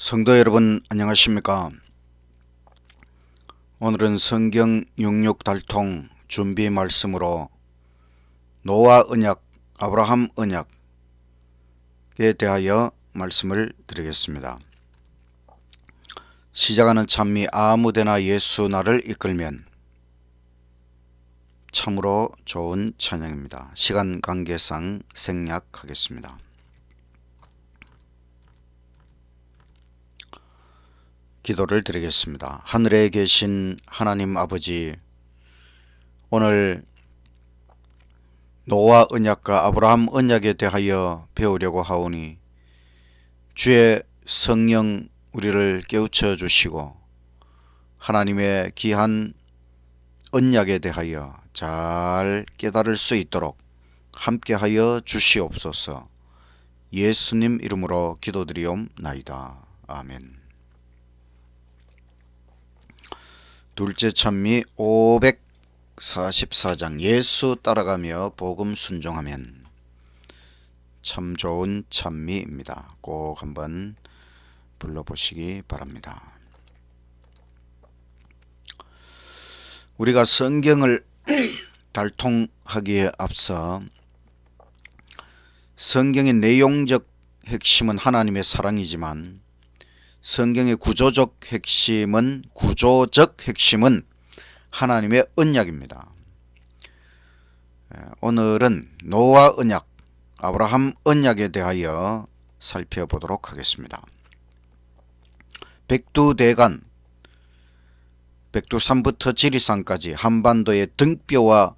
성도 여러분 안녕하십니까? 오늘은 성경 66 달통 준비 말씀으로 노아 언약, 아브라함 언약에 대하여 말씀을 드리겠습니다. 시작하는 찬미 아무데나 예수 나를 이끌면 참으로 좋은 찬양입니다. 시간 관계상 생략하겠습니다. 기도를 드리겠습니다. 하늘에 계신 하나님 아버지, 오늘 노아 언약과 아브라함 언약에 대하여 배우려고 하오니 주의 성령 우리를 깨우쳐 주시고 하나님의 귀한 언약에 대하여 잘 깨달을 수 있도록 함께하여 주시옵소서. 예수님 이름으로 기도드리옵나이다. 아멘. 둘째 찬미 544장 예수 따라가며 복음 순종하면 참 좋은 찬미입니다. 꼭 한번 불러보시기 바랍니다. 우리가 성경을 달통하기에 앞서 성경의 내용적 핵심은 하나님의 사랑이지만 성경의 구조적 핵심은 하나님의 언약입니다. 오늘은 노아 언약, 아브라함 언약에 대하여 살펴보도록 하겠습니다. 백두대간, 백두산부터 지리산까지 한반도의 등뼈와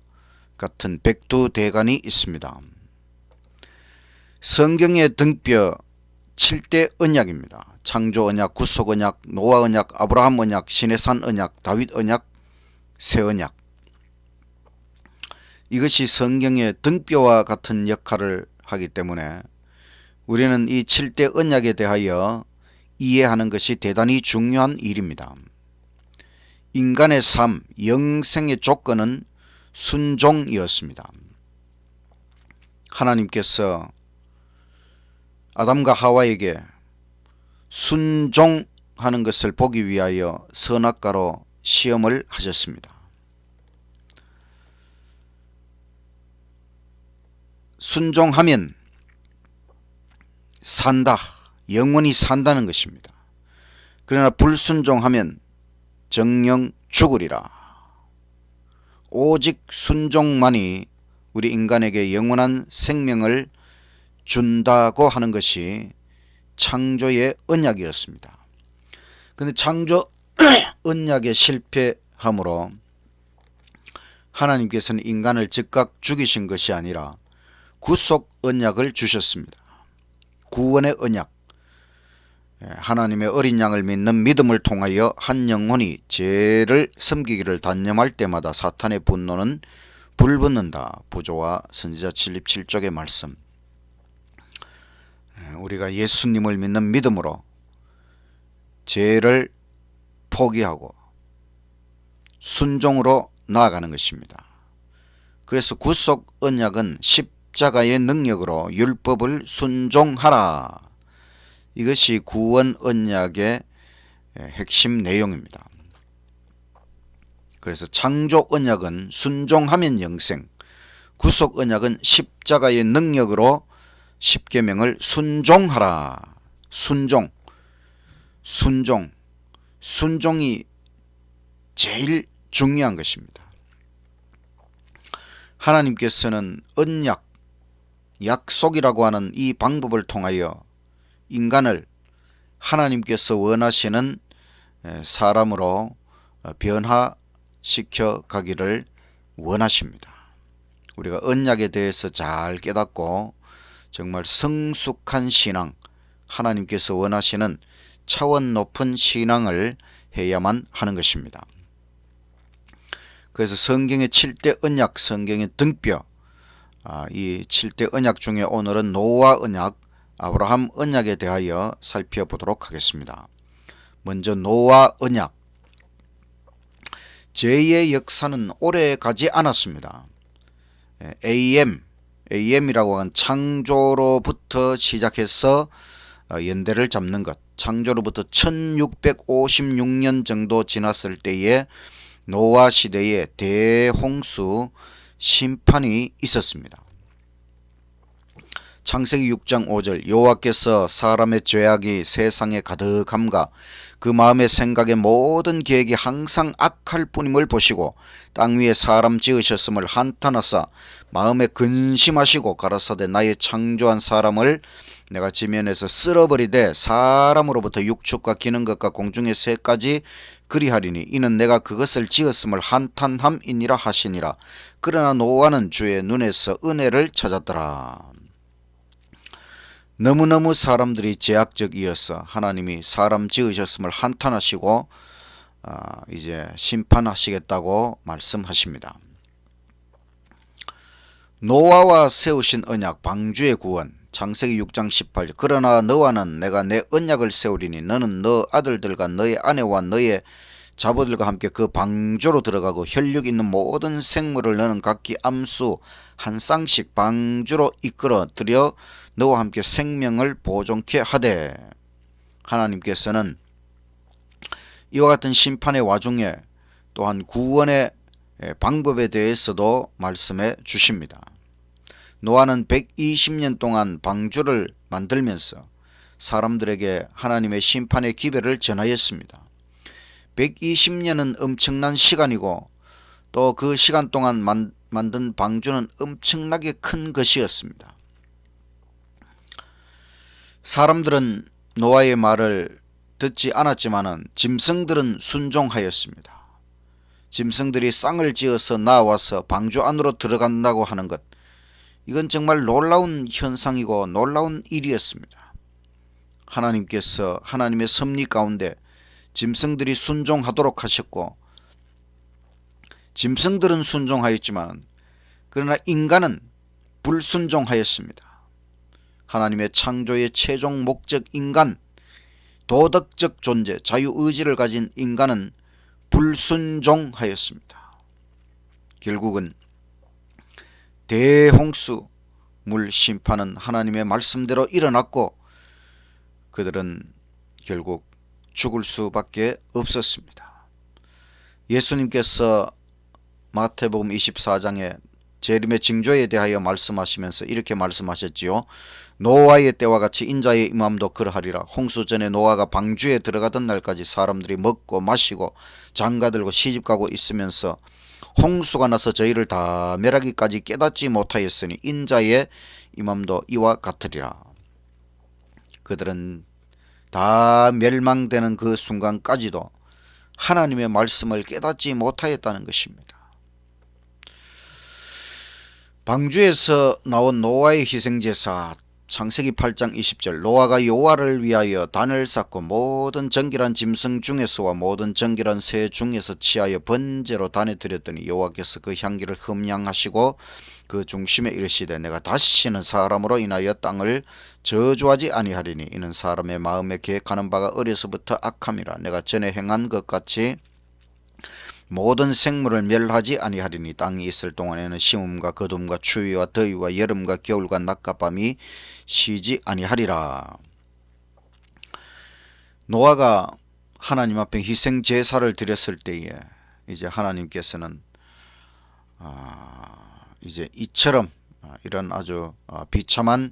같은 백두대간이 있습니다. 성경의 등뼈 7대 언약입니다. 창조 언약, 구속 언약, 노아 언약, 아브라함 언약, 시내산 언약, 다윗 언약, 새 언약. 이것이 성경의 등뼈와 같은 역할을 하기 때문에 우리는 이 7대 언약에 대하여 이해하는 것이 대단히 중요한 일입니다. 인간의 삶, 영생의 조건은 순종이었습니다. 하나님께서 아담과 하와에게 순종하는 것을 보기 위하여 선악과로 시험을 하셨습니다. 순종하면 산다, 영원히 산다는 것입니다. 그러나 불순종하면 정령 죽으리라. 오직 순종만이 우리 인간에게 영원한 생명을 준다고 하는 것이 창조의 언약이었습니다. 그런데 창조 언약에 실패함으로 하나님께서는 인간을 즉각 죽이신 것이 아니라 구속 언약을 주셨습니다. 구원의 언약. 하나님의 어린 양을 믿는 믿음을 통하여 한 영혼이 죄를 섬기기를 단념할 때마다 사탄의 분노는 불붙는다. 부조와 선지자 7:7쪽의 말씀. 우리가 예수님을 믿는 믿음으로 죄를 포기하고 순종으로 나아가는 것입니다. 그래서 구속 언약은 십자가의 능력으로 율법을 순종하라. 이것이 구원 언약의 핵심 내용입니다. 그래서 창조 언약은 순종하면 영생, 구속 언약은 십자가의 능력으로 십계명을 순종하라. 순종이 제일 중요한 것입니다. 하나님께서는 언약, 약속이라고 하는 이 방법을 통하여 인간을 하나님께서 원하시는 사람으로 변화시켜 가기를 원하십니다. 우리가 언약에 대해서 잘 깨닫고 정말 성숙한 신앙, 하나님께서 원하시는 차원 높은 신앙을 해야만 하는 것입니다. 그래서 성경의 7대 언약, 성경의 등뼈, 이 7대 언약 중에 오늘은 노아 언약, 아브라함 언약에 대하여 살펴보도록 하겠습니다. 먼저 노아 언약. 죄의 역사는 오래 가지 않았습니다. AM이라고 하는 창조로부터 시작해서 연대를 잡는 것, 창조로부터 1656년 정도 지났을 때에 노아 시대에 대홍수 심판이 있었습니다. 창세기 6장 5절 여호와께서 사람의 죄악이 세상에 가득함과 그 마음의 생각의 모든 계획이 항상 악할 뿐임을 보시고 땅 위에 사람 지으셨음을 한탄하사 마음에 근심하시고 가라사대 나의 창조한 사람을 내가 지면에서 쓸어버리되 사람으로부터 육축과 기는 것과 공중의 새까지 그리하리니 이는 내가 그것을 지었음을 한탄함이니라 하시니라. 그러나 노아는 주의 눈에서 은혜를 찾았더라. 너무너무 사람들이 제약적이어서 하나님이 사람 지으셨음을 한탄하시고 이제 심판하시겠다고 말씀하십니다. 노아와 세우신 언약 방주의 구원 창세기 6장 18절 그러나 너와는 내가 내 언약을 세우리니 너는 너 아들들과 너의 아내와 너의 자보들과 함께 그 방주로 들어가고 혈육 있는 모든 생물을 너는 각기 암수 한 쌍씩 방주로 이끌어들여 너와 함께 생명을 보존케 하되. 하나님께서는 이와 같은 심판의 와중에 또한 구원의 방법에 대해서도 말씀해 주십니다. 노아는 120년 동안 방주를 만들면서 사람들에게 하나님의 심판의 기별을 전하였습니다. 120년은 엄청난 시간이고 또 그 시간 동안 만든 방주는 엄청나게 큰 것이었습니다. 사람들은 노아의 말을 듣지 않았지만은 짐승들은 순종하였습니다. 짐승들이 쌍을 지어서 나와서 방주 안으로 들어간다고 하는 것, 이건 정말 놀라운 현상이고 놀라운 일이었습니다. 하나님께서 하나님의 섭리 가운데 짐승들이 순종하도록 하셨고 짐승들은 순종하였지만 그러나 인간은 불순종하였습니다. 하나님의 창조의 최종 목적 인간, 도덕적 존재, 자유의지를 가진 인간은 불순종하였습니다. 결국은 대홍수 물 심판은 하나님의 말씀대로 일어났고 그들은 결국 죽을 수밖에 없었습니다. 예수님께서 마태복음 24장에 재림의 징조에 대하여 말씀하시면서 이렇게 말씀하셨지요. 노아의 때와 같이 인자의 임함도 그러하리라. 홍수 전에 노아가 방주에 들어가던 날까지 사람들이 먹고 마시고 장가들고 시집가고 있으면서 홍수가 나서 저희를 다 멸하기까지 깨닫지 못하였으니 인자의 임함도 이와 같으리라. 그들은 다 멸망되는 그 순간까지도 하나님의 말씀을 깨닫지 못하였다는 것입니다. 방주에서 나온 노아의 희생제사 창세기 8장 20절 노아가 여호와를 위하여 단을 쌓고 모든 정결한 짐승 중에서와 모든 정결한 새 중에서 취하여 번제로 단에 드렸더니 여호와께서 그 향기를 흠양하시고 그 중심에 이르시되 내가 다시는 사람으로 인하여 땅을 저주하지 아니하리니 이는 사람의 마음에 계획하는 바가 어려서부터 악함이라. 내가 전에 행한 것 같이 모든 생물을 멸하지 아니하리니 땅이 있을 동안에는 심음과 거둠과 추위와 더위와 여름과 겨울과 낮과 밤이 쉬지 아니하리라. 노아가 하나님 앞에 희생 제사를 드렸을 때에 이제 하나님께서는 이제 이처럼 이런 아주 비참한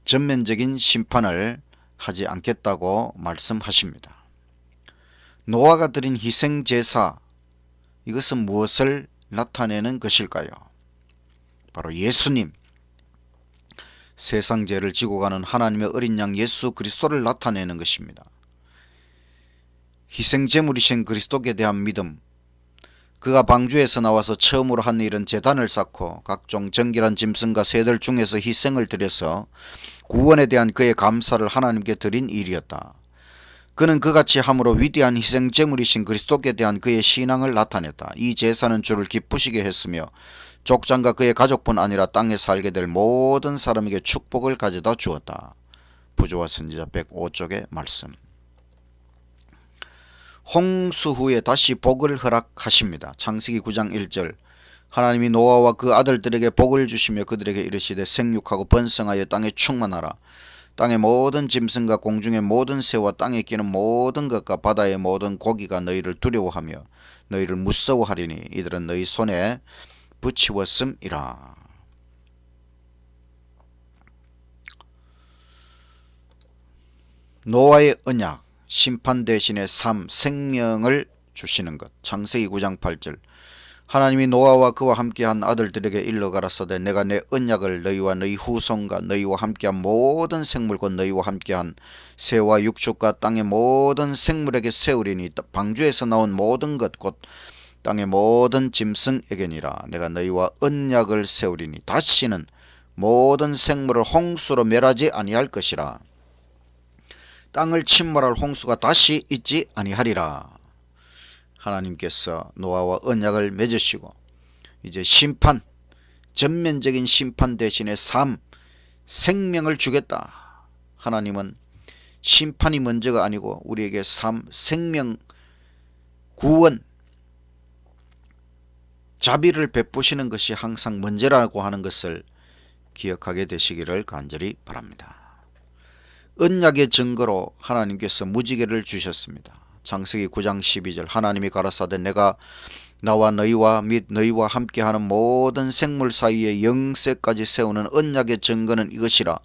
전면적인 심판을 하지 않겠다고 말씀하십니다. 노아가 드린 희생 제사, 이것은 무엇을 나타내는 것일까요? 바로 예수님, 세상 죄를 지고 가는 하나님의 어린 양 예수 그리스도를 나타내는 것입니다. 희생제물이신 그리스도께 대한 믿음, 그가 방주에서 나와서 처음으로 한 일은 제단을 쌓고 각종 정결한 짐승과 새들 중에서 희생을 드려서 구원에 대한 그의 감사를 하나님께 드린 일이었다. 그는 그같이 함으로 위대한 희생제물이신 그리스도께 대한 그의 신앙을 나타냈다. 이 제사는 주를 기쁘시게 했으며 족장과 그의 가족뿐 아니라 땅에 살게 될 모든 사람에게 축복을 가져다 주었다. 부조와 선지자 105쪽의 말씀. 홍수 후에 다시 복을 허락하십니다. 창세기 9장 1절 하나님이 노아와 그 아들들에게 복을 주시며 그들에게 이르시되 생육하고 번성하여 땅에 충만하라. 땅의 모든 짐승과 공중의 모든 새와 땅에 끼는 모든 것과 바다의 모든 고기가 너희를 두려워하며 너희를 무서워하리니 이들은 너희 손에 붙이웠음이라. 노아의 언약, 심판 대신에 삶, 생명을 주시는 것. 창세기 9장 8절. 하나님이 노아와 그와 함께한 아들들에게 일러 가라사대 내가 내 언약을 너희와 너희 후손과 너희와 함께한 모든 생물 곧 너희와 함께한 새와 육축과 땅의 모든 생물에게 세우리니 방주에서 나온 모든 것 곧 땅의 모든 짐승에게니라. 내가 너희와 언약을 세우리니 다시는 모든 생물을 홍수로 멸하지 아니할 것이라. 땅을 침몰할 홍수가 다시 있지 아니하리라. 하나님께서 노아와 언약을 맺으시고 이제 심판, 전면적인 심판 대신에 삶, 생명을 주겠다. 하나님은 심판이 먼저가 아니고 우리에게 삶, 생명, 구원, 자비를 베푸시는 것이 항상 먼저라고 하는 것을 기억하게 되시기를 간절히 바랍니다. 언약의 증거로 하나님께서 무지개를 주셨습니다. 창세기 9장 12절. 하나님이 가라사대 내가 나와 너희와 및 너희와 함께하는 모든 생물 사이에 영세까지 세우는 언약의 증거는 이것이라.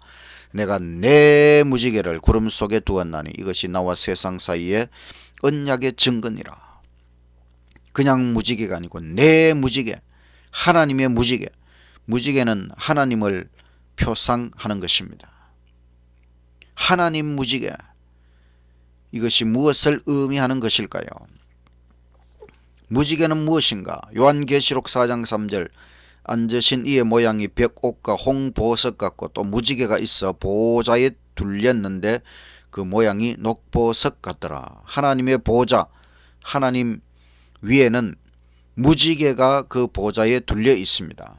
내가 내 무지개를 구름 속에 두었나니 이것이 나와 세상 사이에 언약의 증거니라. 그냥 무지개가 아니고 내 무지개, 하나님의 무지개. 무지개는 하나님을 표상하는 것입니다. 하나님 무지개. 이것이 무엇을 의미하는 것일까요? 무지개는 무엇인가? 요한계시록 4장 3절. 앉으신 이의 모양이 벽옥과 홍보석 같고 또 무지개가 있어 보좌에 둘렸는데 그 모양이 녹보석 같더라. 하나님의 보좌, 하나님 위에는 무지개가 그 보좌에 둘려 있습니다.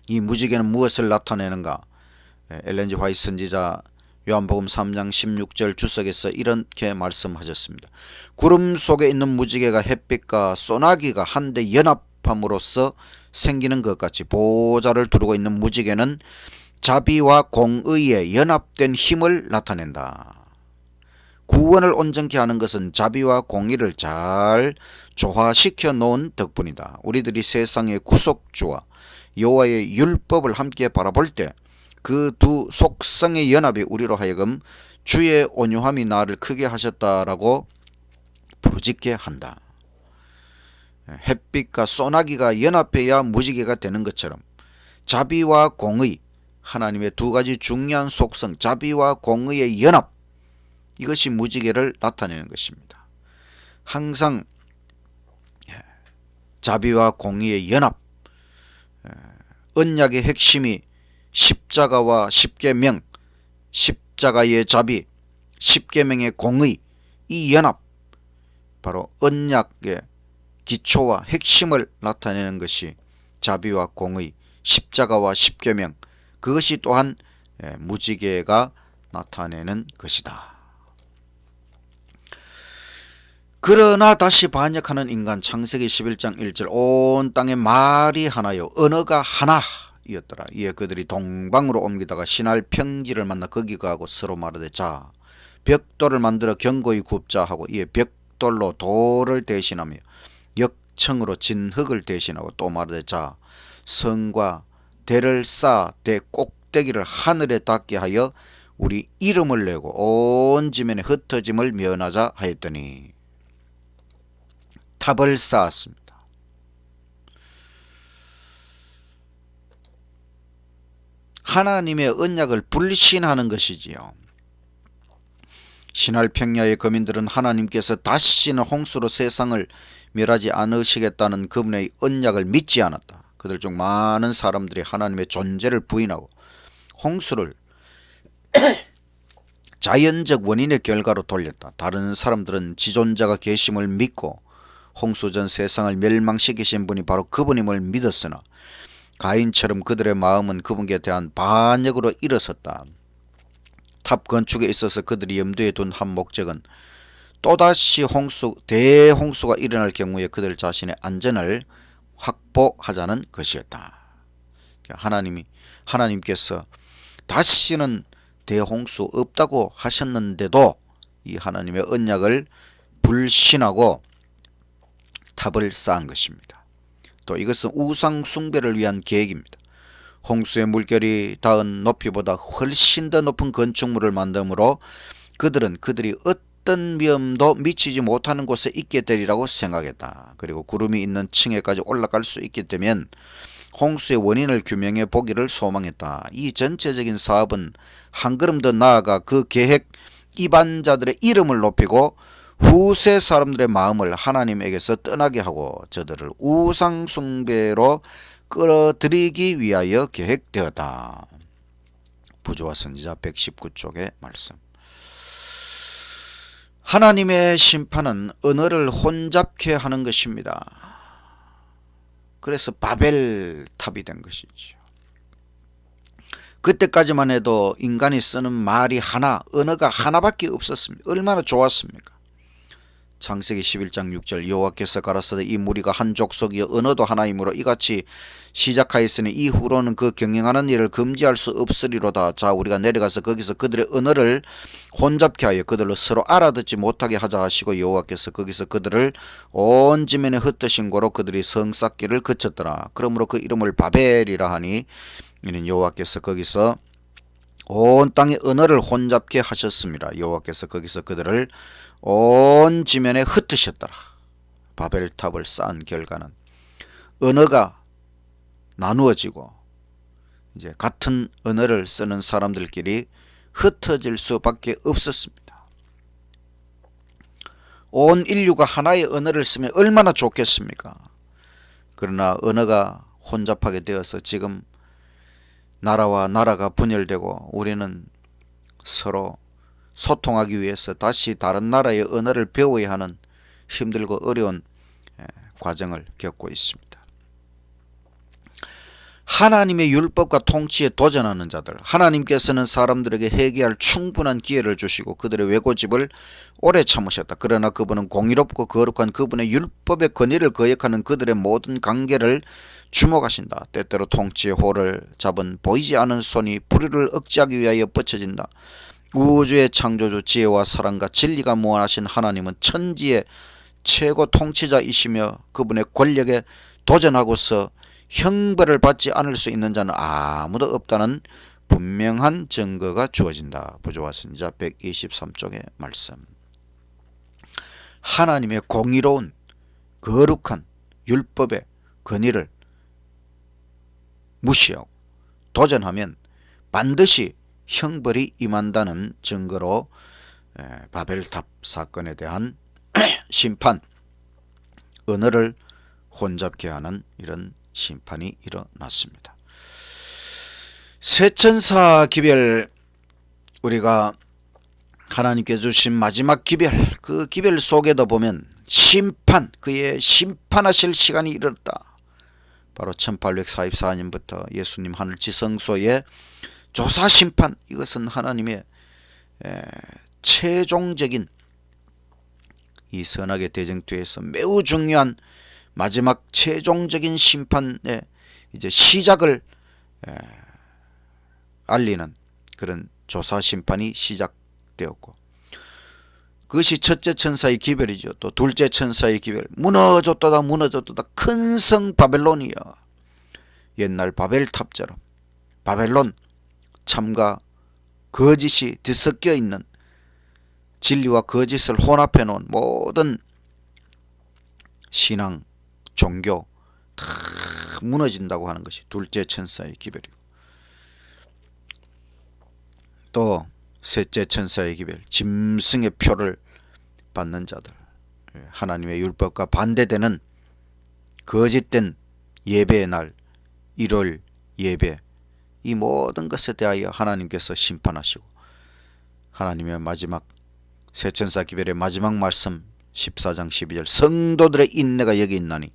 이 무지개는 무엇을 나타내는가? 엘렌 G 화이트 선지자 요한복음 3장 16절 주석에서 이렇게 말씀하셨습니다. 구름 속에 있는 무지개가 햇빛과 소나기가 한데 연합함으로써 생기는 것 같이 보좌를 두르고 있는 무지개는 자비와 공의에 연합된 힘을 나타낸다. 구원을 온전케 하는 것은 자비와 공의를 잘 조화시켜 놓은 덕분이다. 우리들이 세상의 구속주와 여호와의 율법을 함께 바라볼 때 그 두 속성의 연합이 우리로 하여금 주의 온유함이 나를 크게 하셨다라고 부르짖게 한다. 햇빛과 소나기가 연합해야 무지개가 되는 것처럼 자비와 공의, 하나님의 두 가지 중요한 속성, 자비와 공의의 연합, 이것이 무지개를 나타내는 것입니다. 항상 자비와 공의의 연합, 언약의 핵심이 십자가와 십계명, 십자가의 자비, 십계명의 공의, 이 연합, 바로 언약의 기초와 핵심을 나타내는 것이 자비와 공의, 십자가와 십계명, 그것이 또한 무지개가 나타내는 것이다. 그러나 다시 반역하는 인간. 창세기 11장 1절. 온 땅에 말이 하나요 언어가 하나이었더라. 이에 그들이 동방으로 옮기다가 신할 평지를 만나 거기 가고 서로 말하되 자 벽돌을 만들어 견고히 굽자 하고 이에 벽돌로 돌을 대신하며 역청으로 진흙을 대신하고 또 말하되 자 성과 대를 쌓아 대 꼭대기를 하늘에 닿게 하여 우리 이름을 내고 온 지면에 흩어짐을 면하자 하였더니 탑을 쌓았습니다. 하나님의 언약을 불신하는 것이지요. 신할 평야의 거민들은 하나님께서 다시는 홍수로 세상을 멸하지 않으시겠다는 그분의 언약을 믿지 않았다. 그들 중 많은 사람들이 하나님의 존재를 부인하고 홍수를 자연적 원인의 결과로 돌렸다. 다른 사람들은 지존자가 계심을 믿고 홍수 전 세상을 멸망시키신 분이 바로 그분임을 믿었으나 가인처럼 그들의 마음은 그분께 대한 반역으로 일어섰다. 탑 건축에 있어서 그들이 염두에 둔 한 목적은 또다시 대홍수가 일어날 경우에 그들 자신의 안전을 확보하자는 것이었다. 하나님께서 다시는 대홍수 없다고 하셨는데도 이 하나님의 언약을 불신하고 탑을 쌓은 것입니다. 또 이것은 우상 숭배를 위한 계획입니다. 홍수의 물결이 닿은 높이보다 훨씬 더 높은 건축물을 만듦으로 그들이 어떤 위험도 미치지 못하는 곳에 있게 되리라고 생각했다. 그리고 구름이 있는 층에까지 올라갈 수 있게 되면 홍수의 원인을 규명해 보기를 소망했다. 이 전체적인 사업은 한 걸음 더 나아가 그 계획 이반자들의 이름을 높이고 후세 사람들의 마음을 하나님에게서 떠나게 하고 저들을 우상 숭배로 끌어들이기 위하여 계획되었다. 부조와 선지자 119쪽의 말씀. 하나님의 심판은 언어를 혼잡케 하는 것입니다. 그래서 바벨탑이 된 것이죠. 그때까지만 해도 인간이 쓰는 말이 하나, 언어가 하나밖에 없었습니다. 얼마나 좋았습니까? 창세기 11장 6절 여호와께서 가라사대 이 무리가 한 족속이여 언어도 하나이므로 이같이 시작하였으니 이후로는 그 경영하는 일을 금지할 수 없으리로다. 자, 우리가 내려가서 거기서 그들의 언어를 혼잡케 하여 그들로 서로 알아듣지 못하게 하자 하시고 여호와께서 거기서 그들을 온 지면에 흩으신 고로 그들이 성 쌓기를 그쳤더라. 그러므로 그 이름을 바벨이라 하니 이는 여호와께서 거기서 온 땅의 언어를 혼잡케 하셨습니다. 여호와께서 거기서 그들을 온 지면에 흩으셨더라. 바벨탑을 쌓은 결과는 언어가 나누어지고 이제 같은 언어를 쓰는 사람들끼리 흩어질 수밖에 없었습니다. 온 인류가 하나의 언어를 쓰면 얼마나 좋겠습니까? 그러나 언어가 혼잡하게 되어서 지금 나라와 나라가 분열되고 우리는 서로 소통하기 위해서 다시 다른 나라의 언어를 배워야 하는 힘들고 어려운 과정을 겪고 있습니다. 하나님의 율법과 통치에 도전하는 자들, 하나님께서는 사람들에게 회개할 충분한 기회를 주시고 그들의 왜고집을 오래 참으셨다. 그러나 그분은 공의롭고 거룩한 그분의 율법의 권위를 거역하는 그들의 모든 관계를 주목하신다. 때때로 통치의 호를 잡은 보이지 않은 손이 불의를 억제하기 위하여 뻗쳐진다. 우주의 창조주 지혜와 사랑과 진리가 무한하신 하나님은 천지의 최고 통치자이시며 그분의 권력에 도전하고서 형벌을 받지 않을 수 있는 자는 아무도 없다는 분명한 증거가 주어진다. 부조와 선지자 123쪽의 말씀. 하나님의 공의로운 거룩한 율법의 권위를 무시하고 도전하면 반드시 형벌이 임한다는 증거로 바벨탑 사건에 대한 심판, 언어를 혼잡케 하는 이런 심판이 일어났습니다. 세천사 기별, 우리가 하나님께서 주신 마지막 기별, 그 기별 속에도 보면 심판, 그의 심판하실 시간이 이르렀다. 바로 1844년부터 예수님 하늘 지성소의 조사 심판, 이것은 하나님의 최종적인 이 선악의 대쟁투에서 매우 중요한 마지막 최종적인 심판의 이제 시작을 알리는 그런 조사 심판이 시작되었고, 그것이 첫째 천사의 기별이죠. 또 둘째 천사의 기별, 무너졌도다 무너졌도다 큰 성 바벨론이여. 옛날 바벨탑처럼 바벨론, 참과 거짓이 뒤섞여 있는, 진리와 거짓을 혼합해 놓은 모든 신앙, 종교 다 무너진다고 하는 것이 둘째 천사의 기별이고, 또 셋째 천사의 기별, 짐승의 표를 받는 자들, 하나님의 율법과 반대되는 거짓된 예배의 날, 1월 예배, 이 모든 것에 대하여 하나님께서 심판하시고, 하나님의 마지막 세천사 기별의 마지막 말씀 14장 12절, 성도들의 인내가 여기 있나니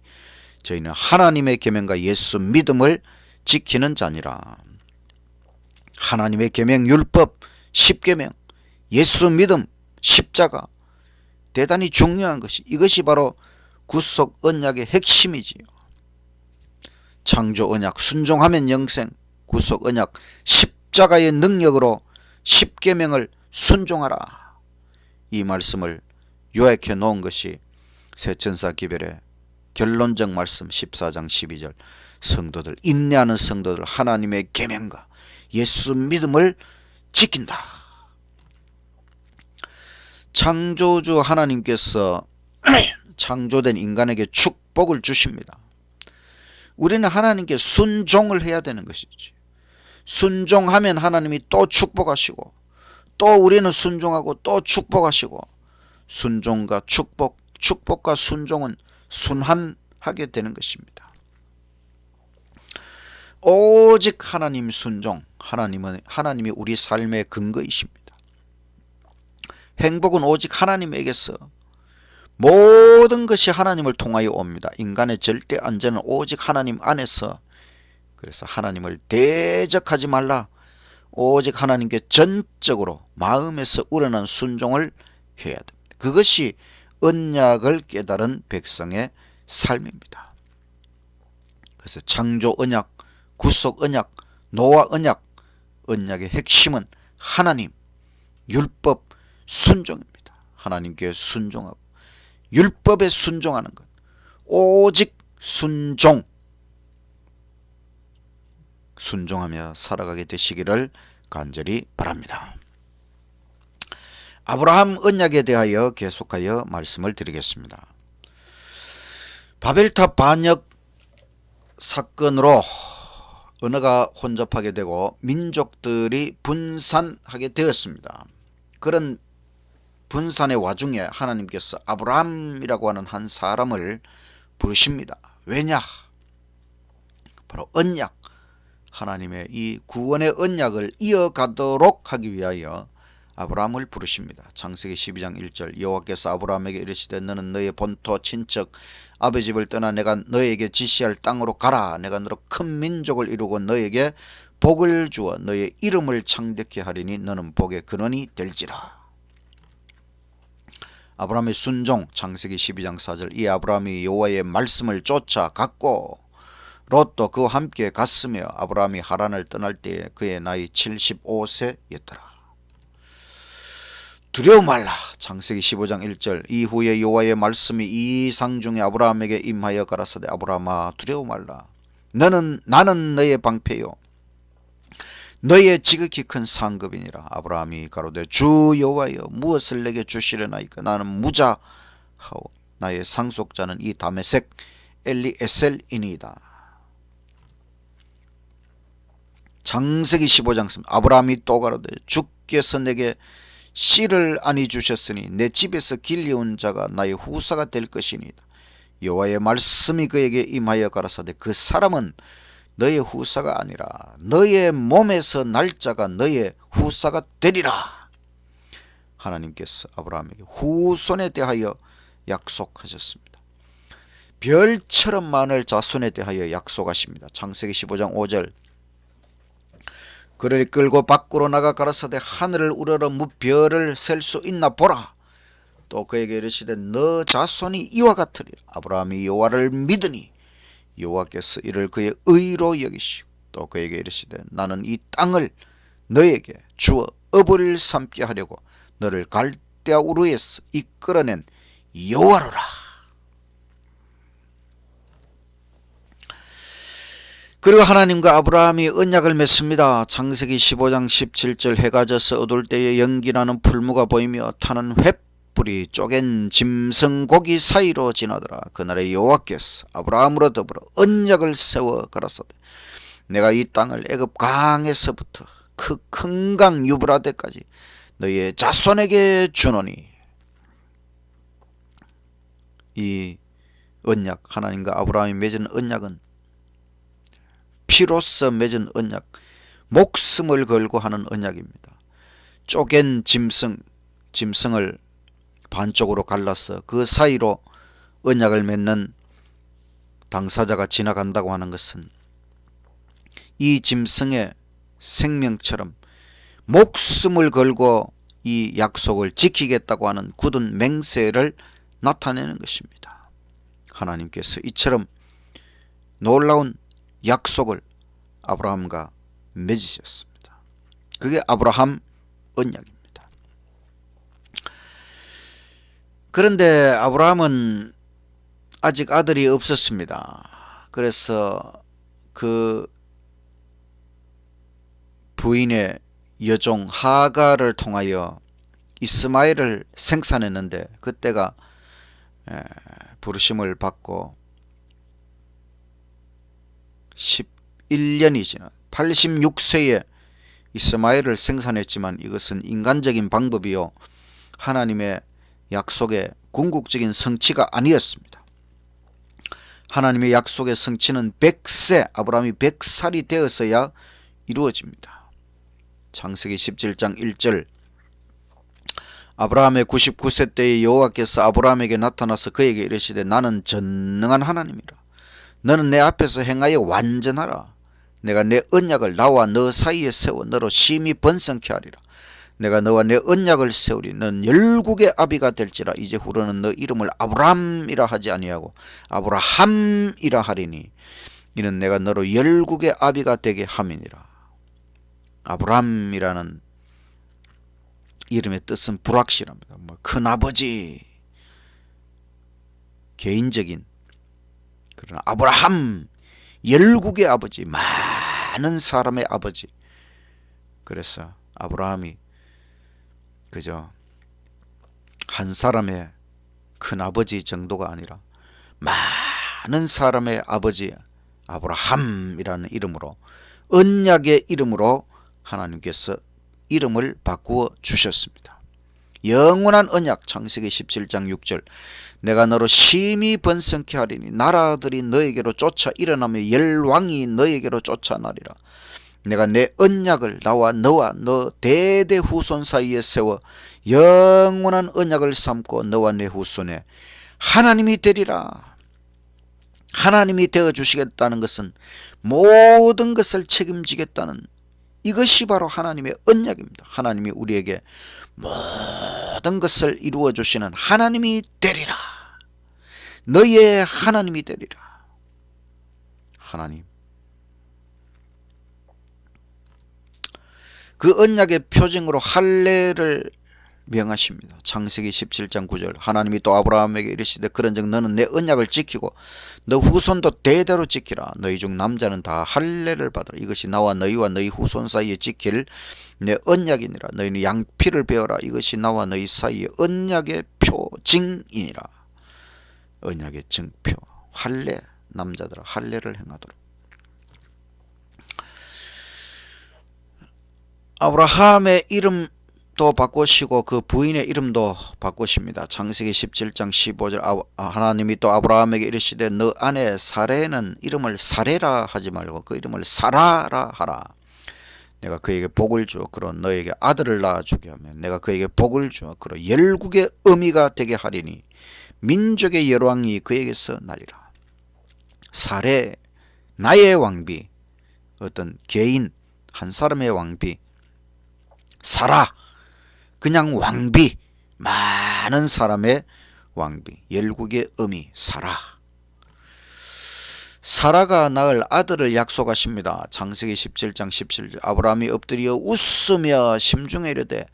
저희는 하나님의 계명과 예수 믿음을 지키는 자니라. 하나님의 계명, 율법, 십계명, 예수 믿음, 십자가, 대단히 중요한 것이, 이것이 바로 구속 언약의 핵심이지요. 창조 언약, 순종하면 영생, 구속 언약, 십자가의 능력으로 십계명을 순종하라. 이 말씀을 요약해 놓은 것이 세천사 기별의 결론적 말씀 14장 12절. 성도들, 인내하는 성도들 하나님의 계명과 예수 믿음을 지킨다. 창조주 하나님께서 창조된 인간에게 축복을 주십니다. 우리는 하나님께 순종을 해야 되는 것이지. 순종하면 하나님이 또 축복하시고, 또 우리는 순종하고 또 축복하시고, 순종과 축복과 순종은 순환하게 되는 것입니다. 오직 하나님 순종, 하나님이 우리 삶의 근거이십니다. 행복은 오직 하나님에게서, 모든 것이 하나님을 통하여 옵니다. 인간의 절대 안전은 오직 하나님 안에서. 그래서 하나님을 대적하지 말라. 오직 하나님께 전적으로 마음에서 우러난 순종을 해야 됩니다. 그것이 언약을 깨달은 백성의 삶입니다. 그래서 창조 언약, 구속 언약, 노아 언약, 언약의 핵심은 하나님, 율법 순종입니다. 하나님께 순종하고 율법에 순종하는 것, 오직 순종하며 살아가게 되시기를 간절히 바랍니다. 아브라함 언약에 대하여 계속하여 말씀을 드리겠습니다. 바벨탑 반역 사건으로 언어가 혼잡하게 되고 민족들이 분산하게 되었습니다. 그런 분산의 와중에 하나님께서 아브라함이라고 하는 한 사람을 부르십니다. 왜냐? 바로 언약, 하나님의 이 구원의 언약을 이어가도록 하기 위하여 아브라함을 부르십니다. 창세기 12장 1절. 여호와께서 아브라함에게 이르시되 너는 너의 본토 친척 아버지 집을 떠나 내가 너에게 지시할 땅으로 가라. 내가 너로 큰 민족을 이루고 너에게 복을 주어 너의 이름을 창대케 하리니 너는 복의 근원이 될지라. 아브라함의 순종, 창세기 12장 4절. 이 아브라함이 여호와의 말씀을 쫓아갔고 롯도 그와 함께 갔으며 아브라함이 하란을 떠날 때에 그의 나이 75세였더라. 두려워 말라. 창세기 15장 1절. 이후에 여호와의 말씀이 이상 중에 아브라함에게 임하여 가라사대 아브라함아 두려워 말라. 나는 너의 방패요 너의 지극히 큰 상급이니라. 아브라함이 가로되 주 여호와여 무엇을 내게 주시려나이까. 나는 무자하오 나의 상속자는 이 다메섹 엘리에셀이니이다. 창세기 15장 3. 아브라함이 또 가로되 주께서 내게 씨를 아니 주셨으니 내 집에서 길려온 자가 나의 후사가 될 것이니이다. 여호와의 말씀이 그에게 임하여 가라사대 그 사람은 너의 후사가 아니라 너의 몸에서 날 자가 너의 후사가 되리라. 하나님께서 아브라함에게 후손에 대하여 약속하셨습니다. 별처럼 많을 자손에 대하여 약속하십니다. 창세기 15장 5절. 그를 끌고 밖으로 나가 가라사대 하늘을 우러러 무별을 셀 수 있나 보라. 또 그에게 이르시되 너 자손이 이와 같으리라. 아브라함이 여호와를 믿으니 여호와께서 이를 그의 의로 여기시고 또 그에게 이르시되 나는 이 땅을 너에게 주어 업을 삼게 하려고 너를 갈대아 우르에서 이끌어낸 여호와로라. 그리고 하나님과 아브라함이 언약을 맺습니다. 창세기 15장 17절. 해가 져서 어두울 때에 연기나는 풀무가 보이며 타는 횃불이 쪼갠 짐승 고기 사이로 지나더라. 그날에 여호와께서 아브라함으로 더불어 언약을 세워 가라사대 내가 이 땅을 애굽 강에서부터 그 큰 강 유브라데까지 너의 자손에게 주노니. 이 언약, 하나님과 아브라함이 맺은 언약은 피로써 맺은 언약, 목숨을 걸고 하는 언약입니다. 쪼갠 짐승을 반쪽으로 갈라서 그 사이로 언약을 맺는 당사자가 지나간다고 하는 것은 이 짐승의 생명처럼 목숨을 걸고 이 약속을 지키겠다고 하는 굳은 맹세를 나타내는 것입니다. 하나님께서 이처럼 놀라운 약속을 아브라함과 맺으셨습니다. 그게 아브라함 언약입니다. 그런데 아브라함은 아직 아들이 없었습니다. 그래서 그 부인의 여종 하가를 통하여 이스마엘을 생산했는데, 그때가 부르심을 받고 11년이 지난 86세에 이스마엘을 생산했지만 이것은 인간적인 방법이요 하나님의 약속의 궁극적인 성취가 아니었습니다. 하나님의 약속의 성취는 100세, 아브라함이 100살이 되었어야 이루어집니다. 창세기 17장 1절, 아브라함의 99세 때에 여호와께서 아브라함에게 나타나서 그에게 이르시되 나는 전능한 하나님이라. 너는 내 앞에서 행하여 완전하라. 내가 내 언약을 나와 너 사이에 세워 너로 심히 번성케 하리라. 내가 너와 내 언약을 세우리. 넌 열국의 아비가 될지라. 이제 후로는 너 이름을 아브람이라 하지 아니하고 아브라함이라 하리니 이는 내가 너로 열국의 아비가 되게 함이니라. 아브람이라는 이름의 뜻은 불확실합니다. 큰아버지, 개인적인, 그러나 아브라함, 열국의 아버지, 많은 사람의 아버지. 그래서 아브라함이 그저 한 사람의 큰아버지 정도가 아니라 많은 사람의 아버지 아브라함이라는 이름으로, 언약의 이름으로 하나님께서 이름을 바꾸어 주셨습니다. 영원한 언약, 창세기 17장 6절, 내가 너로 심히 번성케 하리니 나라들이 너에게로 쫓아 일어나며 열왕이 너에게로 쫓아나리라. 내가 내 언약을 나와 너와 너 대대 후손 사이에 세워 영원한 언약을 삼고 너와 내 후손에 하나님이 되리라. 하나님이 되어주시겠다는 것은 모든 것을 책임지겠다는, 이것이 바로 하나님의 언약입니다. 하나님이 우리에게 모든 것을 이루어 주시는 하나님이 되리라. 너희의 하나님이 되리라. 하나님, 그 언약의 표징으로 할례를 명하십니다. 창세기 17장 9절, 하나님이 또 아브라함에게 이르시되 그런즉 너는 내 언약을 지키고 너 후손도 대대로 지키라. 너희 중 남자는 다 할례를 받으라. 이것이 나와 너희와 너희 후손 사이에 지킬 내 언약이니라. 너희는 양피를 베어라. 이것이 나와 너희 사이에 언약의 표징이니라. 언약의 증표, 할례, 남자들아 할례를 행하도록. 아브라함의 이름도 바꾸시고 그 부인의 이름도 바꾸십니다. 창세기 17장 15절, 하나님이 또 아브라함에게 이르시되 너 아내 사레는 이름을 사레라 하지 말고 그 이름을 사라라 하라. 내가 그에게 복을 주어 그로 너에게 아들을 낳아주게 하며 내가 그에게 복을 주어 그로 열국의 어미가 되게 하리니 민족의 열왕이 그에게서 나리라. 사레, 나의 왕비, 어떤 개인 한 사람의 왕비. 사라, 그냥 왕비, 많은 사람의 왕비, 열국의 어미 사라. 사라가 낳을 아들을 약속하십니다. 창세기 17장 17절, 아브라함이 엎드려 웃으며 심중에 이르되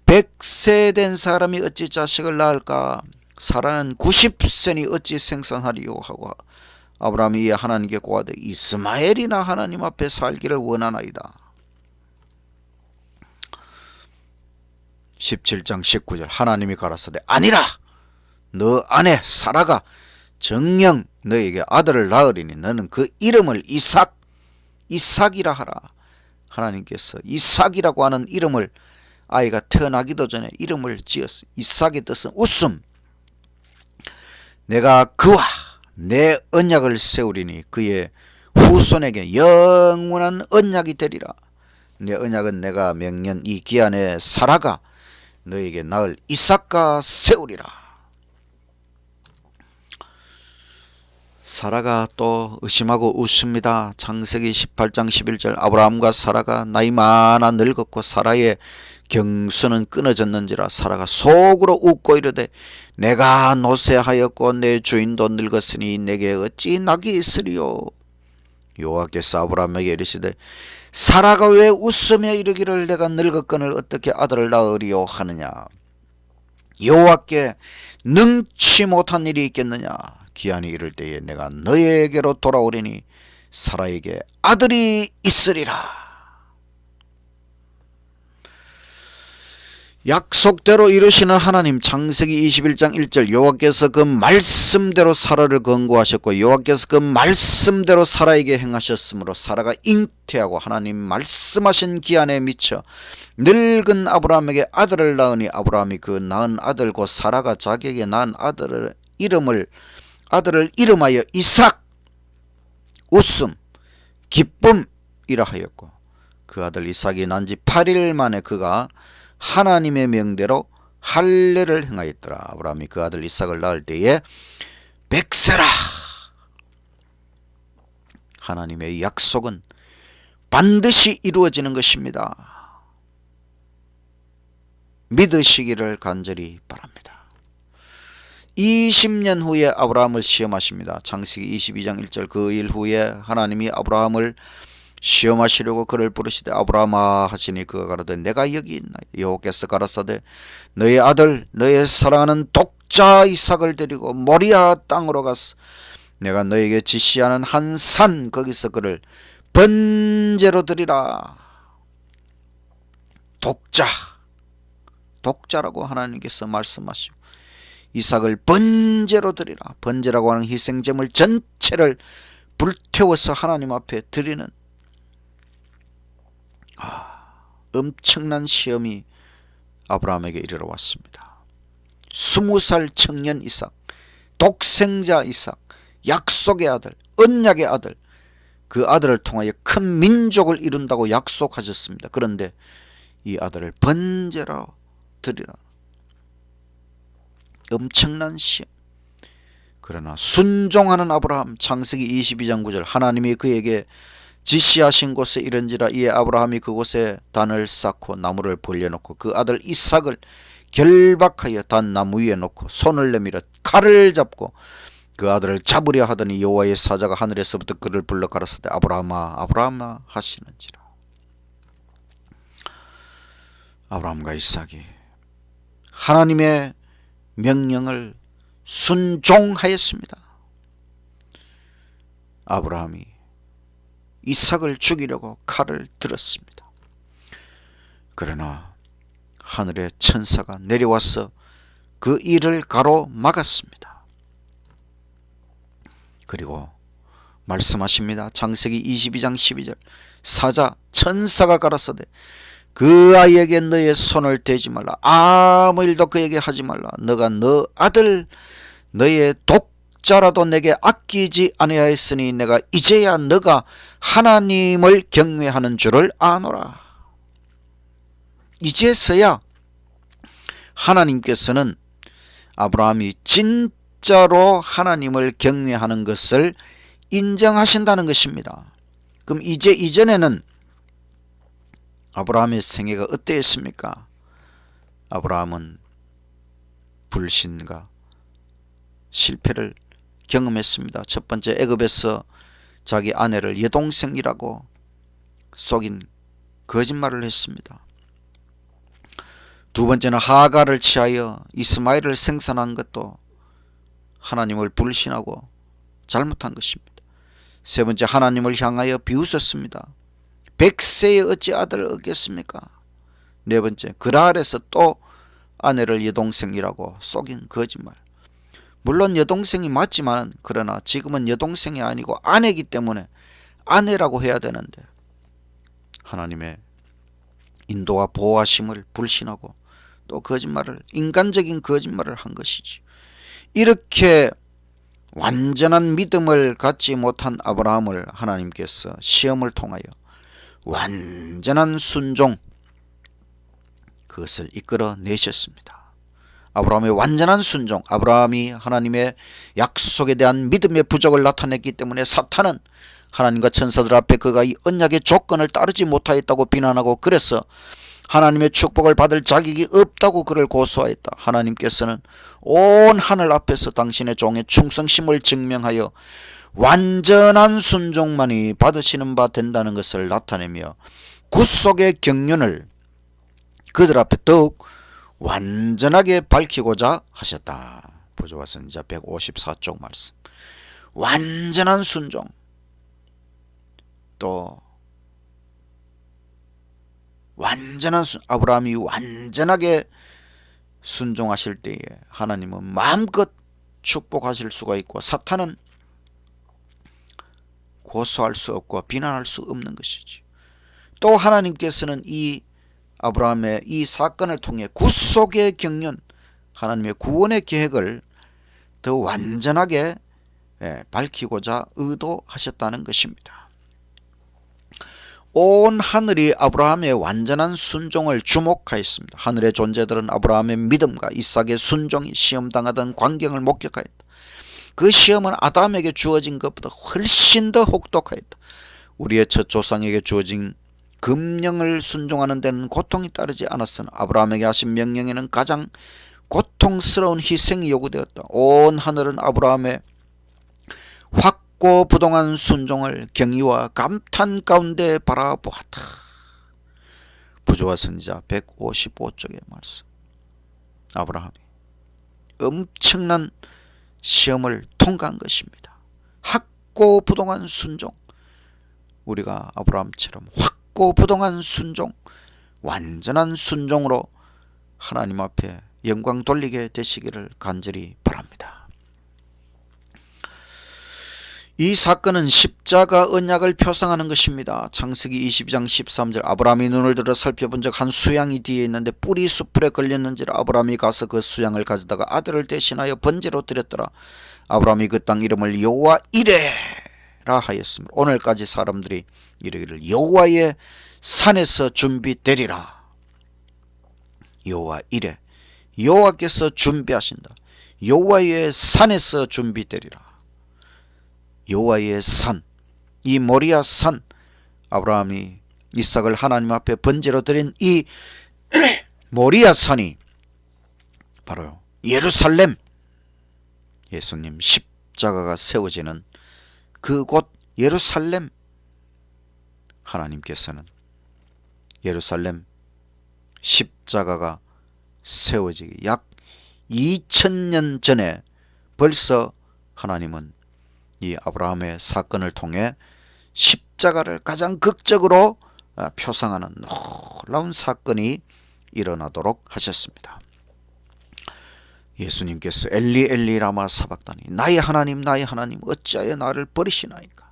100세 된 사람이 어찌 자식을 낳을까? 사라는 90세니 어찌 생산하리요 하고 아브라함이 이에 하나님께 고하되 이스마엘이나 하나님 앞에 살기를 원하나이다. 17장 19절, 하나님이 가라사대 아니라 너 아내 사라가 정녕 너에게 아들을 낳으리니 너는 그 이름을 이삭이라 하라. 하나님께서 이삭이라고 하는 이름을, 아이가 태어나기도 전에 이름을 지었어. 이삭의 뜻은 웃음. 내가 그와 내 언약을 세우리니 그의 후손에게 영원한 언약이 되리라. 내 언약은 내가 명년 이 기한에 사라가 너에게 낳을 이삭과 세우리라. 사라가 또 의심하고 웃습니다. 창세기 18장 11절, 아브라함과 사라가 나이 많아 늙었고 사라의 경수는 끊어졌는지라 사라가 속으로 웃고 이르되 내가 노쇠하였고 내 주인도 늙었으니 내게 어찌 낙이 있으리요. 여호와께서 아브라함에게 이르시되 사라가 왜 웃으며 이르기를 내가 늙었거늘 어떻게 아들을 낳으리요 하느냐. 여호와께 능치 못한 일이 있겠느냐. 기한이 이를 때에 내가 너에게로 돌아오리니 사라에게 아들이 있으리라. 약속대로 이루시는 하나님. 창세기 21장 1절 여호와께서 그 말씀대로 사라를 권고하셨고 여호와께서 그 말씀대로 사라에게 행하셨으므로 사라가 잉태하고 하나님 말씀하신 기한에 미쳐 늙은 아브라함에게 아들을 낳으니 아브라함이 그 낳은 아들 곧 사라가 자기에게 낳은 아들을 이름하여 이삭, 웃음, 기쁨이라 하였고 그 아들 이삭이 난 지 8일 만에 그가 하나님의 명대로 할례를 행하였더라. 아브라함이 그 아들 이삭을 낳을 때에 100세라. 하나님의 약속은 반드시 이루어지는 것입니다. 믿으시기를 간절히 바랍니다. 20년 후에 아브라함을 시험하십니다. 창세기 22장 1절 그 일 후에 하나님이 아브라함을 시험하시려고 그를 부르시되 아브라함아 하시니 그가 가로되 내가 여기 있나. 여호와께서 가라사대 너의 아들 너의 사랑하는 독자 이삭을 데리고 모리아 땅으로 가서 내가 너에게 지시하는 한 산 거기서 그를 번제로 드리라. 독자라고 하나님께서 말씀하시고 이삭을 번제로 드리라. 번제라고 하는 희생제물 전체를 불태워서 하나님 앞에 드리는 엄청난 시험이 아브라함에게 이르러 왔습니다. 20살 청년 이삭, 독생자 이삭, 약속의 아들, 언약의 아들, 그 아들을 통하여 큰 민족을 이룬다고 약속하셨습니다. 그런데 이 아들을 번제로 드리라. 엄청난 시험. 그러나 순종하는 아브라함. 창세기 22장 9절 하나님이 그에게 지시하신 곳에 이른지라 이에 아브라함이 그곳에 단을 쌓고 나무를 벌려놓고 그 아들 이삭을 결박하여 단 나무 위에 놓고 손을 내밀어 칼을 잡고 그 아들을 잡으려 하더니 여호와의 사자가 하늘에서부터 그를 불러 가라사대 아브라함아 아브라함아 하시는지라. 아브라함과 이삭이 하나님의 명령을 순종하였습니다. 아브라함이 이삭을 죽이려고 칼을 들었습니다. 그러나 하늘의 천사가 내려와서 그 일을 가로막았습니다. 그리고 말씀하십니다. 창세기 22장 12절 사자 천사가 가라사대 그 아이에게 너의 손을 대지 말라. 아무 일도 그에게 하지 말라. 너가 너 아들 너의 독자라도 내게 아끼지 아니하였으니 내가 이제야 너가 하나님을 경외하는 줄을 아노라. 이제서야 하나님께서는 아브라함이 진짜로 하나님을 경외하는 것을 인정하신다는 것입니다. 그럼 이제 이전에는 아브라함의 생애가 어떠했습니까? 아브라함은 불신과 실패를 경험했습니다. 첫 번째 애굽에서 자기 아내를 여동생이라고 속인 거짓말을 했습니다. 두 번째는 하갈을 취하여 이스마엘을 생산한 것도 하나님을 불신하고 잘못한 것입니다. 세 번째 하나님을 향하여 비웃었습니다. 100세에 어찌 아들을 얻겠습니까? 네 번째 그랄에서 또 아내를 여동생이라고 속인 거짓말. 물론 여동생이 맞지만 그러나 지금은 여동생이 아니고 아내이기 때문에 아내라고 해야 되는데 하나님의 인도와 보호하심을 불신하고 또 거짓말을 인간적인 거짓말을 한 것이지. 이렇게 완전한 믿음을 갖지 못한 아브라함을 하나님께서 시험을 통하여 완전한 순종 그것을 이끌어 내셨습니다. 아브라함의 완전한 순종, 아브라함이 하나님의 약속에 대한 믿음의 부족을 나타냈기 때문에 사탄은 하나님과 천사들 앞에 그가 이 언약의 조건을 따르지 못하였다고 비난하고 그래서 하나님의 축복을 받을 자격이 없다고 그를 고소하였다. 하나님께서는 온 하늘 앞에서 당신의 종의 충성심을 증명하여 완전한 순종만이 받으시는 바 된다는 것을 나타내며 구속의 경륜을 그들 앞에 더욱 완전하게 밝히고자 하셨다. 부조와 선지자 154쪽 말씀. 완전한 순종. 또 아브라함이 완전하게 순종하실 때에 하나님은 마음껏 축복하실 수가 있고 사탄은 고소할 수 없고 비난할 수 없는 것이지. 또 하나님께서는 이 아브라함의 이 사건을 통해 구속의 경륜, 하나님의 구원의 계획을 더 완전하게 밝히고자 의도하셨다는 것입니다. 온 하늘이 아브라함의 완전한 순종을 주목하였습니다. 하늘의 존재들은 아브라함의 믿음과 이삭의 순종이 시험당하던 광경을 목격하였다. 그 시험은 아담에게 주어진 것보다 훨씬 더 혹독하였다. 우리의 첫 조상에게 주어진 금령을 순종하는 데는 고통이 따르지 않았으나 아브라함에게 하신 명령에는 가장 고통스러운 희생이 요구되었다. 온 하늘은 아브라함의 확고부동한 순종을 경의와 감탄 가운데 바라보았다. 부조와 선지자 155쪽의 말씀. 아브라함이 엄청난 시험을 통과한 것입니다. 확고부동한 순종. 우리가 아브라함처럼 확고부동한 순종, 완전한 순종으로 하나님 앞에 영광 돌리게 되시기를 간절히 바랍니다. 이 사건은 십자가 언약을 표상하는 것입니다. 창세기 22장 13절. 아브라함이 눈을 들어 살펴본 적 한 수양이 뒤에 있는데 뿔이 숯불에 걸렸는지라 아브라함이 가서 그 수양을 가져다가 아들을 대신하여 번제로 드렸더라. 아브라함이 그 땅 이름을 여호와 이레라 하였습니다. 오늘까지 사람들이 이르기를 여호와의 산에서 준비되리라. 여호와 이레. 여호와께서 준비하신다. 여호와의 산에서 준비되리라. 여호와의 산, 이 모리아 산, 아브라함이 이삭을 하나님 앞에 번제로 드린 이 모리아 산이 바로 예루살렘, 예수님 십자가가 세워지는 그곳 예루살렘. 하나님께서는 예루살렘 십자가가 세워지기 약 2000년 전에 벌써 하나님은 이 아브라함의 사건을 통해 십자가를 가장 극적으로 표상하는 놀라운 사건이 일어나도록 하셨습니다. 예수님께서 엘리 엘리 라마 사박다니 나의 하나님 어찌하여 나를 버리시나이까.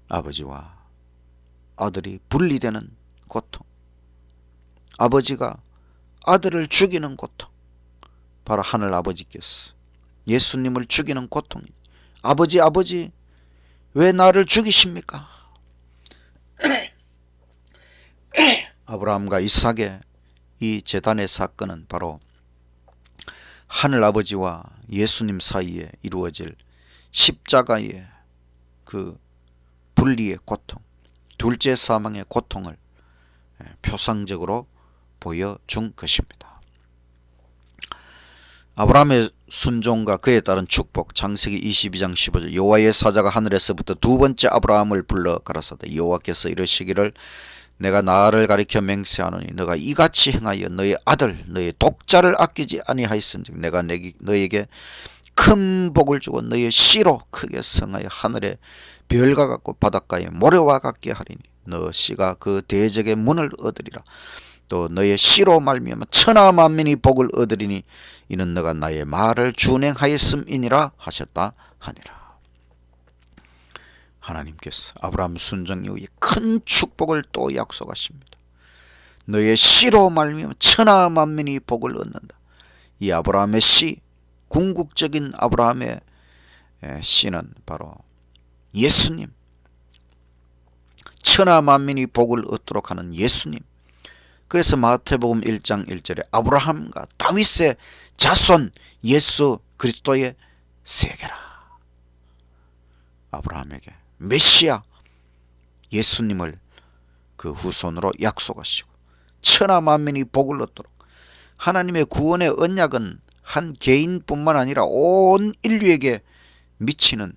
아버지와 아들이 분리되는 고통, 아버지가 아들을 죽이는 고통, 바로 하늘 아버지께서 예수님을 죽이는 고통이. 아버지 왜 나를 죽이십니까? 아브라함과 이삭의 이 제단의 사건은 바로 하늘 아버지와 예수님 사이에 이루어질 십자가의 그 분리의 고통, 둘째 사망의 고통을 표상적으로 보여준 것입니다. 아브라함의 순종과 그에 따른 축복. 창세기 22장 15절. 여호와의 사자가 하늘에서부터 두 번째 아브라함을 불러 가라사대 여호와께서 이르시기를 내가 나를 가리켜 맹세하노니 너가 이같이 행하여 너의 아들 너의 독자를 아끼지 아니하였은즉 내가 너에게 큰 복을 주고 너의 씨로 크게 성하여 하늘의 별과 같고 바닷가의 모래와 같게 하리니 너 씨가 그 대적의 문을 얻으리라. 또 너의 씨로 말미암아 천하 만민이 복을 얻으리니 이는 너가 나의 말을 준행하였음이니라 하셨다 하니라. 하나님께서 아브라함 순종 이후에 큰 축복을 또 약속하십니다. 너의 씨로 말미암아 천하 만민이 복을 얻는다. 이 아브라함의 씨, 궁극적인 아브라함의 씨는 바로 예수님, 천하 만민이 복을 얻도록 하는 예수님. 그래서 마태복음 1장 1절에 아브라함과 다윗의 자손 예수 그리스도의 세계라. 아브라함에게 메시아 예수님을 그 후손으로 약속하시고 천하 만민이 복을 얻도록. 하나님의 구원의 언약은 한 개인뿐만 아니라 온 인류에게 미치는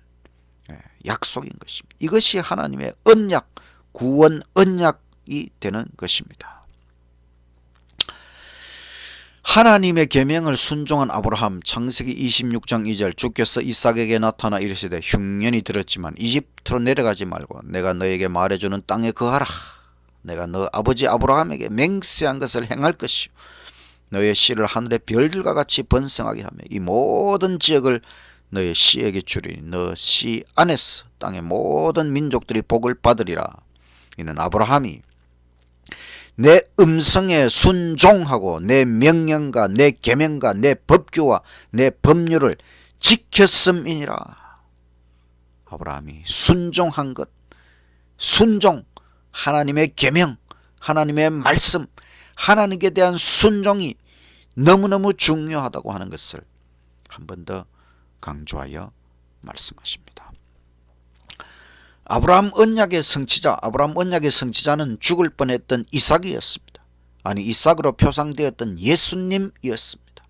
약속인 것입니다. 이것이 하나님의 언약, 구원 언약이 되는 것입니다. 하나님의 계명을 순종한 아브라함, 창세기 26장 2절, 주께서 이삭에게 나타나 이르시되 흉년이 들었지만 이집트로 내려가지 말고 내가 너에게 말해주는 땅에 거하라. 내가 너 아버지 아브라함에게 맹세한 것을 행할 것이요 너의 씨를 하늘의 별들과 같이 번성하게 하며 이 모든 지역을 너의 씨에게 주리니 너 씨 안에서 땅의 모든 민족들이 복을 받으리라. 이는 아브라함이 내 음성에 순종하고 내 명령과 내 계명과 내 법규와 내 법률을 지켰음이니라. 아브라함이 순종한 것, 순종, 하나님의 계명, 하나님의 말씀, 하나님께 대한 순종이 너무너무 중요하다고 하는 것을 한 번 더 강조하여 말씀하십니다. 아브라함 언약의 성취자, 아브라함 언약의 성취자는 죽을 뻔했던 이삭이었습니다. 아니, 이삭으로 표상되었던 예수님이었습니다.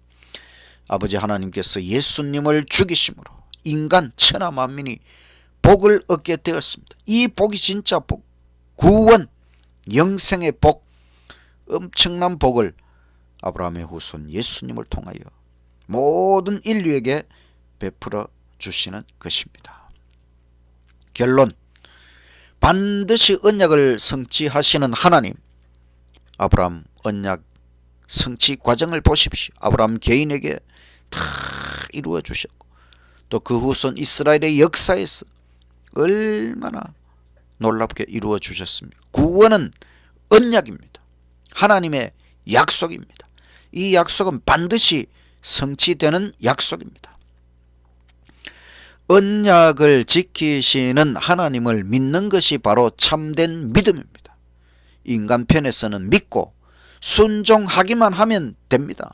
아버지 하나님께서 예수님을 죽이심으로 인간 천하 만민이 복을 얻게 되었습니다. 이 복이 진짜 복, 구원, 영생의 복, 엄청난 복을 아브라함의 후손 예수님을 통하여 모든 인류에게 베풀어 주시는 것입니다. 결론, 반드시 언약을 성취하시는 하나님, 아브라함 언약 성취 과정을 보십시오. 아브라함 개인에게 다 이루어 주셨고 또 그 후손 이스라엘의 역사에서 얼마나 놀랍게 이루어 주셨습니까? 구원은 언약입니다. 하나님의 약속입니다. 이 약속은 반드시 성취되는 약속입니다. 언약을 지키시는 하나님을 믿는 것이 바로 참된 믿음입니다. 인간 편에서는 믿고 순종하기만 하면 됩니다.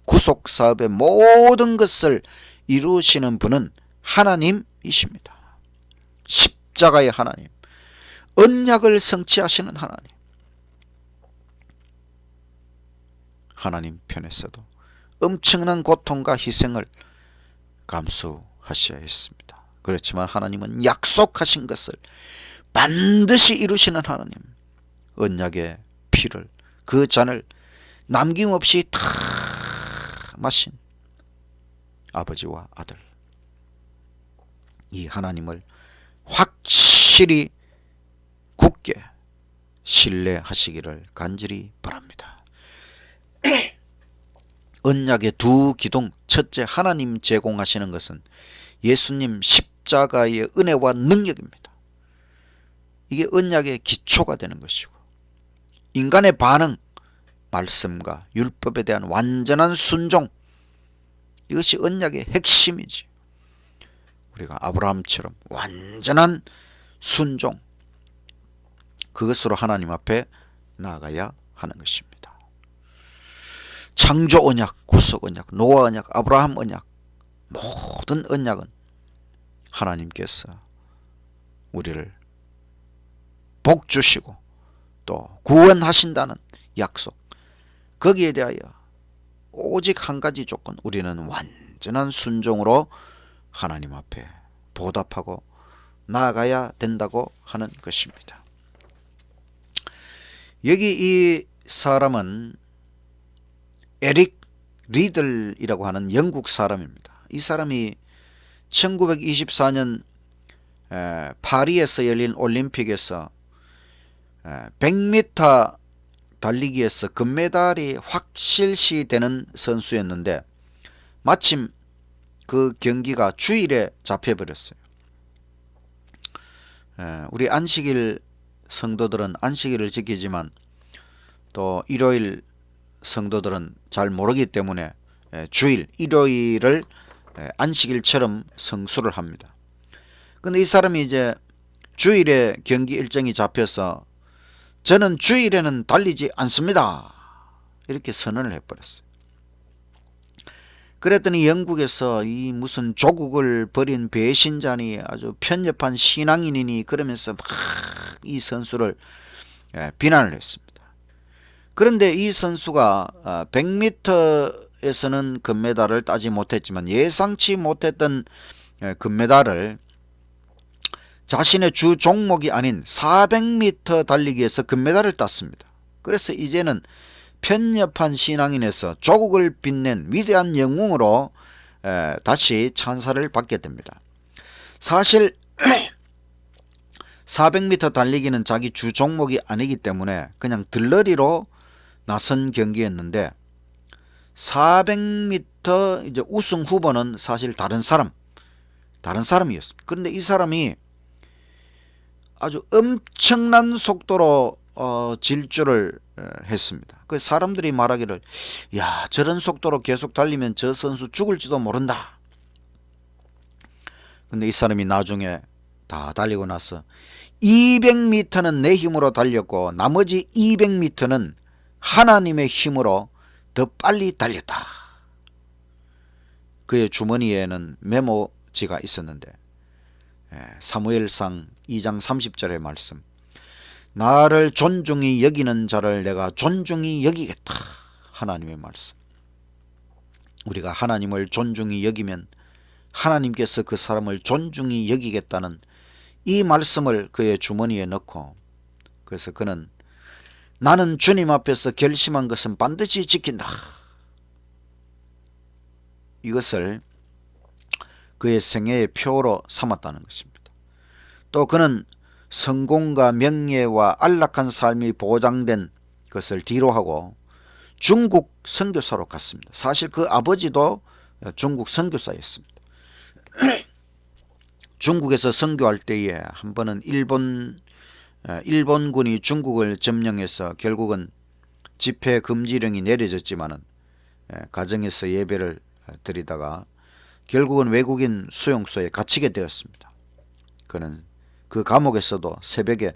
구속사업의 모든 것을 이루시는 분은 하나님이십니다. 십자가의 하나님, 언약을 성취하시는 하나님, 하나님 편에서도 엄청난 고통과 희생을 감수하셔야 했습니다. 그렇지만 하나님은 약속하신 것을 반드시 이루시는 하나님, 언약의 피를, 그 잔을 남김없이 다 마신 아버지와 아들, 이 하나님을 확실히 굳게 신뢰하시기를 간절히 바랍니다. 언약의 두 기둥, 첫째, 하나님 제공하시는 것은 예수님 십자가의 은혜와 능력입니다. 이게 언약의 기초가 되는 것이고, 인간의 반응, 말씀과 율법에 대한 완전한 순종, 이것이 언약의 핵심이지. 우리가 아브라함처럼 완전한 순종, 그것으로 하나님 앞에 나아가야 하는 것입니다. 창조 언약, 구속 언약, 노아 언약, 아브라함 언약, 모든 언약은 하나님께서 우리를 복 주시고 또 구원하신다는 약속, 거기에 대하여 오직 한 가지 조건, 우리는 완전한 순종으로 하나님 앞에 보답하고 나아가야 된다고 하는 것입니다. 여기 이 사람은 에릭 리들이라고 하는 영국 사람입니다. 이 사람이 1924년 파리에서 열린 올림픽에서 100m 달리기에서 금메달이 확실시 되는 선수였는데 마침 그 경기가 주일에 잡혀버렸어요. 우리 안식일 성도들은 안식일을 지키지만 또 일요일 성도들은 잘 모르기 때문에 주일, 일요일을 안식일처럼 성수를 합니다. 근데 이 사람이 이제 주일에 경기 일정이 잡혀서 저는 주일에는 달리지 않습니다, 이렇게 선언을 해버렸어요. 그랬더니 영국에서 이 무슨 조국을 버린 배신자니, 아주 편협한 신앙인이니 그러면서 막 이 선수를 비난을 했습니다. 그런데 이 선수가 100m에서는 금메달을 따지 못했지만 예상치 못했던 금메달을 자신의 주 종목이 아닌 400m 달리기에서 금메달을 땄습니다. 그래서 이제는 편협한 신앙인에서 조국을 빛낸 위대한 영웅으로 다시 찬사를 받게 됩니다. 사실 400m 달리기는 자기 주 종목이 아니기 때문에 그냥 들러리로 나선 경기였는데 400m 이제 우승 후보는 사실 다른 사람이었습니다. 그런데 이 사람이 아주 엄청난 속도로 질주를 했습니다. 그 사람들이 말하기를, 야, 저런 속도로 계속 달리면 저 선수 죽을지도 모른다. 근데 이 사람이 나중에 다 달리고 나서 200m는 내 힘으로 달렸고 나머지 200m는 하나님의 힘으로 더 빨리 달렸다. 그의 주머니에는 메모지가 있었는데 사무엘상 2장 30절의 말씀, 나를 존중히 여기는 자를 내가 존중히 여기겠다. 하나님의 말씀. 우리가 하나님을 존중히 여기면 하나님께서 그 사람을 존중히 여기겠다는 이 말씀을 그의 주머니에 넣고, 그래서 그는 나는 주님 앞에서 결심한 것은 반드시 지킨다. 이것을 그의 생애의 표로 삼았다는 것입니다. 또 그는 성공과 명예와 안락한 삶이 보장된 것을 뒤로하고 중국 선교사로 갔습니다. 사실 그 아버지도 중국 선교사였습니다. 중국에서 선교할 때에 한 번은 일본군이 중국을 점령해서 결국은 집회 금지령이 내려졌지만은 가정에서 예배를 드리다가 결국은 외국인 수용소에 갇히게 되었습니다. 그는 그 감옥에서도 새벽에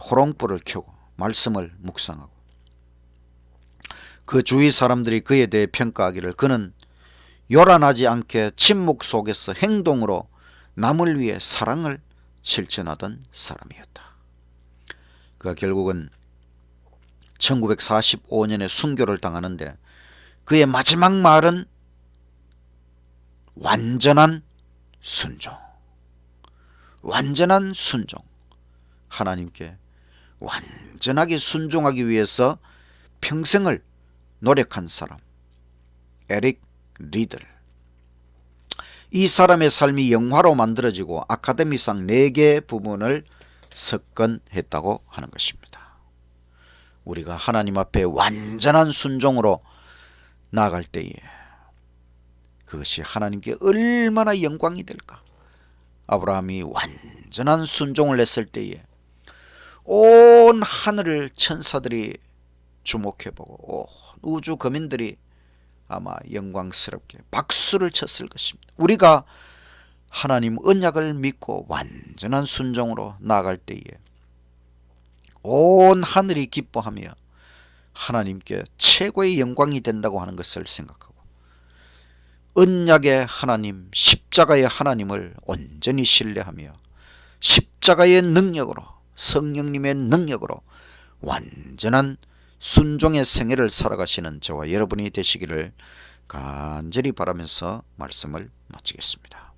호롱불을 켜고 말씀을 묵상하고, 그 주위 사람들이 그에 대해 평가하기를 그는 요란하지 않게 침묵 속에서 행동으로 남을 위해 사랑을 실천하던 사람이었다. 그가 결국은 1945년에 순교를 당하는데 그의 마지막 말은 완전한 순종. 완전한 순종. 하나님께 완전하게 순종하기 위해서 평생을 노력한 사람, 에릭 리들. 이 사람의 삶이 영화로 만들어지고 아카데미상 4개 부문을 석권했다고 하는 것입니다. 우리가 하나님 앞에 완전한 순종으로 나아갈 때에 그것이 하나님께 얼마나 영광이 될까. 아브라함이 완전한 순종을 했을 때에 온 하늘을 천사들이 주목해보고 온 우주 거민들이 아마 영광스럽게 박수를 쳤을 것입니다. 우리가 하나님 언약을 믿고 완전한 순종으로 나아갈 때에 온 하늘이 기뻐하며 하나님께 최고의 영광이 된다고 하는 것을 생각하고, 언약의 하나님, 십자가의 하나님을 온전히 신뢰하며 십자가의 능력으로, 성령님의 능력으로 완전한 순종의 생애를 살아가시는 저와 여러분이 되시기를 간절히 바라면서 말씀을 마치겠습니다.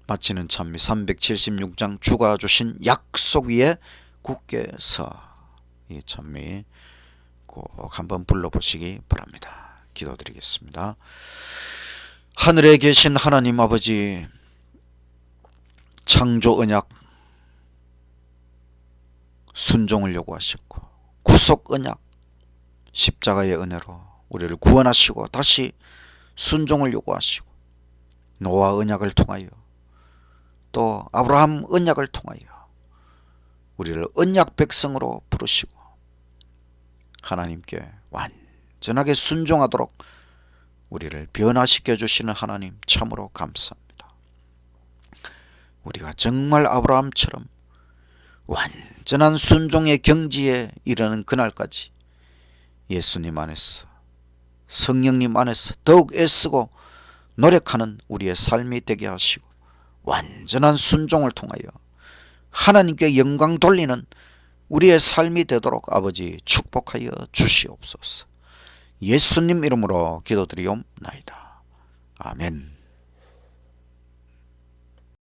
마치는 찬미 376장 주가 주신 약속 위에 굳게 서, 이 찬미 꼭 한번 불러보시기 바랍니다. 기도드리겠습니다. 하늘에 계신 하나님 아버지, 창조 언약 순종을 요구하셨고 구속 언약 십자가의 은혜로 우리를 구원하시고 다시 순종을 요구하시고, 노아 언약을 통하여 또 아브라함 언약을 통하여 우리를 언약 백성으로 부르시고 하나님께 완전하게 순종하도록 우리를 변화시켜 주시는 하나님 참으로 감사합니다. 우리가 정말 아브라함처럼 완전한 순종의 경지에 이르는 그날까지 예수님 안에서, 성령님 안에서 더욱 애쓰고 노력하는 우리의 삶이 되게 하시고 완전한 순종을 통하여 하나님께 영광 돌리는 우리의 삶이 되도록 아버지 축복하여 주시옵소서. 예수님 이름으로 기도드리옵나이다. 아멘.